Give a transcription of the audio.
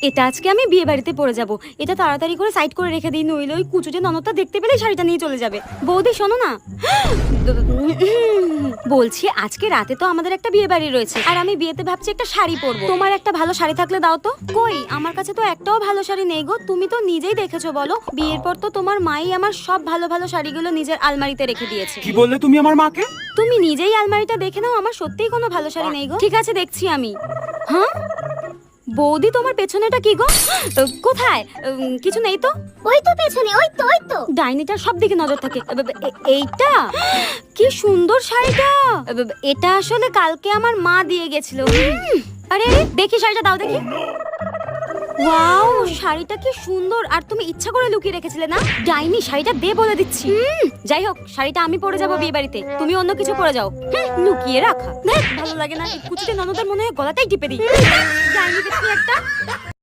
এটা আজকে আমি বিয়ে বাড়িতে পরে যাব। এটা তাড়াতাড়ি করে সাইড করে রেখে দিই, নইলে ওই কুচুটে ননদটা দেখতে পেলেই শাড়িটা নিয়ে চলে যাবে। বৌদি শোনো না, বলছি আজকে রাতে তো আমাদের একটা বিয়ে বাড়ি রয়েছে, আর আমি বিয়েতে ভাবছি একটা শাড়ি পরবো। তোমার একটা ভালো শাড়ি থাকলে দাও তো। কই, আমার কাছে তো একটাও ভালো শাড়ি নেই গো। তুমি তো নিজেই দেখেছো, বলো বিয়ের পর তো তোমার মাই আমার সব ভালো ভালো শাড়িগুলো নিজের আলমারিতে রেখে দিয়েছে। কি বললে তুমি আমার মাকে? তুমি নিজেই আলমারিটা দেখে নাও, আমার সত্যিই কোনো ভালো শাড়ি নেই গো। ঠিক আছে, দেখছি আমি। হ্যাঁ বৌদি, তোমার পেছনেটা কি গো? কোথায়? কিছু নেই তো। ওই তো পেছনে, ওই তো ডাইনিটার সব দিকে নজর থাকে। এইটা কি সুন্দর শাড়িটা। এটা আসলে কালকে আমার মা দিয়ে গেছিল। আরে দেখি শাড়িটা, দাও দেখি। ওয়াও, শাড়িটা কি সুন্দর। আর তুমি ইচ্ছা করে লুকিয়ে রেখেছিলে না? ডাইনি, শাড়িটা দে বলে দিচ্ছি। যাই হোক, শাড়িটা আমি পরে যাবো বিয়ে বাড়িতে, তুমি অন্য কিছু পরে যাও। লুকিয়ে রাখা ভালো লাগে না। কুচিতে ননদের মনে হয় গলাটাই টিপে দিই। ডাইনি দেখি একটা।